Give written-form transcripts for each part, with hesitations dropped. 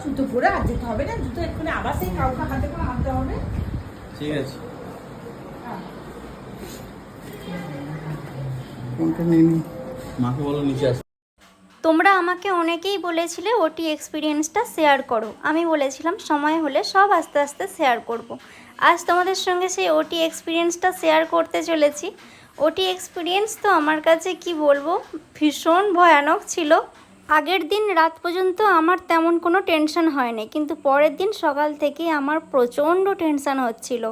জুতো পরে আর যেতে হবে না, জুতো এক্ষুনি আবার সেই কাউকে হাতে করে আনতে হবে। ঠিক আছে, হ্যাঁ। কোনটা নিয়ে নি, মাকে বলো নিচে আসো। তোমরা আমাকে অনেকেই বলেছিলে ওটি এক্সপিরিয়েন্সটা শেয়ার করো। আমি বলেছিলাম সময় হলে সব আস্তে আস্তে শেয়ার করব। আজ তোমাদের সঙ্গে সেই ওটি এক্সপিরিয়েন্সটা শেয়ার করতে চলেছি। ওটি এক্সপিরিয়েন্স তো আমার কাছে কি বলবো, ভীষণ ভয়ানক ছিল। আগের দিন রাত পর্যন্ত আমার তেমন কোনো টেনশন হয়নি, কিন্তু পরের দিন সকাল থেকে আমার প্রচণ্ড টেনশন হচ্ছিল।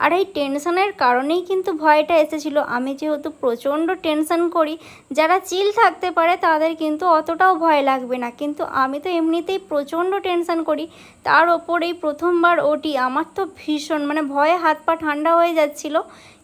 আর এই টেনশনের কারণেই কিন্তু ভয়টা এসেছিলো। আমি যেহেতু প্রচণ্ড টেনশন করি, যারা চিল থাকতে পারে তাদের কিন্তু অতটাও ভয় লাগবে না, কিন্তু আমি তো এমনিতেই প্রচণ্ড টেনশন করি, তার ওপর এই প্রথমবার ওটি। আমার তো ভীষণ মানে ভয়ে হাত পা ঠান্ডা হয়ে যাচ্ছিলো।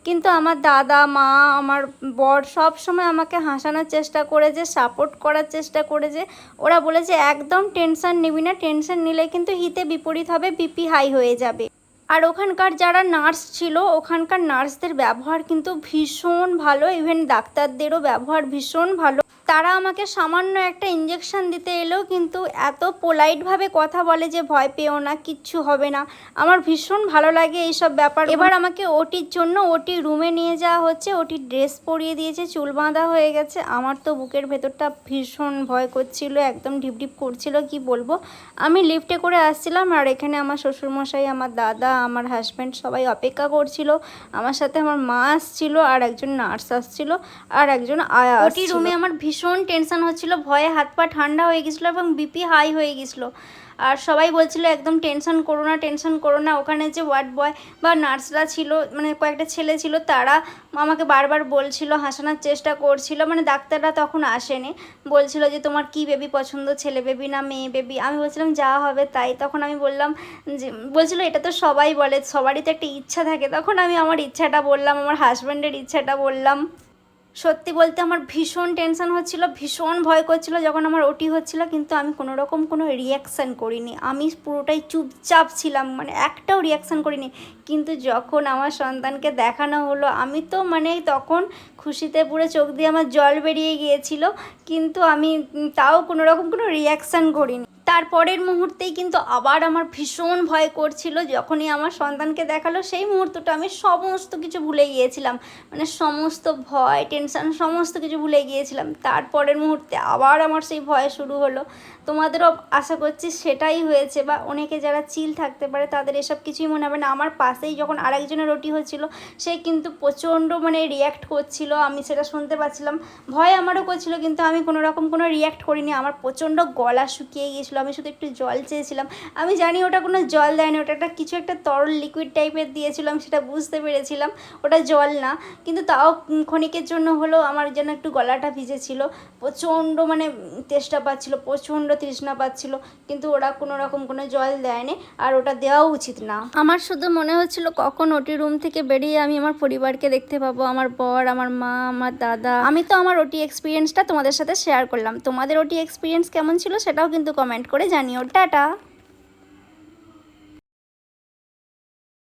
কিন্তু আমার দাদা, মা, আমার বর সব সময় আমাকে হাসানোর চেষ্টা করেছে, সাপোর্ট করার চেষ্টা করেছে। ওরা বলেছে একদম টেনশন নিবি না, টেনশন নিলে কিন্তু হিতে বিপরীত হবে, বিপি হাই হয়ে যাবে। আর ওখানকার যারা নার্স ছিল, ওখানকার নার্সদের ব্যবহার কিন্তু ভীষণ ভালো, ইভেন ডাক্তারদেরও ব্যবহার ভীষণ ভালো। তারা আমাকে সামান্য একটা ইঞ্জেকশন দিতে এলেও কিন্তু এত পোলাইটভাবে কথা বলে যে ভয় পেও না, কিচ্ছু হবে না। আমার ভীষণ ভালো লাগে এইসব ব্যাপার। এবার আমাকে ওটির জন্য ওটি রুমে নিয়ে যাওয়া হচ্ছে। ওটির ড্রেস পরিয়ে দিয়েছে, চুল বাঁধা হয়ে গেছে। আমার তো বুকের ভেতরটা ভীষণ ভয় করছিল, একদম ঢিপঢিপ করছিল, কি বলবো। আমি লিফটে করে আসছিলাম আর এখানে আমার শ্বশুরমশাই, আমার দাদা, আমার হাজব্যান্ড সবাই অপেক্ষা করছিল। আমার সাথে আমার মা আসছিল, আর একজন নার্স আসছিল, আর একজন আয়া। ওটি রুমে আমার ভীষণ টেনশন হচ্ছিল, ভয়ে হাত পা ঠান্ডা হয়ে গেছিলো এবং বিপি হাই হয়ে গেছিলো। আর সবাই বলছিল একদম টেনশন করো না, টেনশন করো না। ওখানে যে ওয়ার্ড বয় বা নার্সরা ছিল, মানে কয়েকটা ছেলে ছিল, তারা আমাকে বারবার বলছিল, হাসানোর চেষ্টা করছিল। মানে ডাক্তাররা তখন আসেনি, বলছিল যে তোমার কি বেবি পছন্দ, ছেলে বেবি না মেয়ে বেবি। আমি বলছিলাম যা হবে তাই। তখন আমি বললাম যে, বলছিল এটা তো সবাই বলে, সবারই তো একটা ইচ্ছা থাকে। তখন আমি আমার ইচ্ছাটা বললাম, আমার হাজব্যান্ডের ইচ্ছাটা বললাম। সত্যি বলতে আমার ভীষণ টেনশন হচ্ছিল, ভীষণ ভয় করছিল যখন আমার ওটি হচ্ছিল, কিন্তু আমি কোনো রকম কোনো রিয়াকশান করিনি। আমি পুরোটাই চুপচাপ ছিলাম, মানে একটাও রিয়াকশান করিনি। কিন্তু যখন আমার সন্তানকে দেখানো হলো, আমি তো মানে তখন খুশিতে পুরো চোখ দিয়ে আমার জল বেরিয়ে গিয়েছিল, কিন্তু আমি তাও কোনো রকম কোনো রিয়াকশান করিনি। তারপরের মুহূর্তেই কিন্তু আবার আমার ভীষণ ভয় করছিল। যখনই আমার সন্তানকে দেখালো, সেই মুহূর্তটা আমি সমস্ত কিছু ভুলে গিয়েছিলাম, মানে সমস্ত ভয়, টেনশন সমস্ত কিছু ভুলে গিয়েছিলাম। তারপরের মুহূর্তে আবার আমার সেই ভয় শুরু হলো। তোমাদেরও আশা করছি সেটাই হয়েছে, বা অনেকে যারা চিল থাকতে পারে তাদের এসব কিছুই মনে হবে না। আমার পাশেই যখন আরেকজনের রুটি হচ্ছিল, সে কিন্তু প্রচণ্ড মানে রিয়্যাক্ট করছিল, আমি সেটা শুনতে পাচ্ছিলাম। ভয় আমারও করছিল, কিন্তু আমি কোনো রকম কোনো রিয়্যাক্ট করিনি। আমার প্রচণ্ড গলা শুকিয়ে গিয়েছিলো, আমি শুধু একটু জল চেয়েছিলাম। আমি জানি ওটা কোনো জল দেয়নি, ওটা একটা কিছু একটা তরল লিকুইড টাইপের দিয়েছিল, আমি সেটা বুঝতে পেরেছিলাম ওটা জল না। কিন্তু তাও ক্ষণিকের জন্য হলেও আমার যেন একটু গলাটা ভিজেছিল, প্রচণ্ড মানে তেষ্টা পাচ্ছিল, প্রচণ্ড তৃষ্ণা পাচ্ছিল, কিন্তু ওরা কোনো রকম কোনো জল দেয়নি, আর ওটা দেওয়াও উচিত না। আমার শুধু মনে হচ্ছিল কখন ওটি রুম থেকে বেরিয়ে আমি আমার পরিবারকে দেখতে পাবো, আমার বর, আমার মা, আমার দাদা। আমি তো আমার ওটি এক্সপিরিয়েন্সটা তোমাদের সাথে শেয়ার করলাম। তোমাদের ওটি এক্সপিরিয়েন্স কেমন ছিল সেটাও কিন্তু কমেন্ট করে জানিও। টাটা।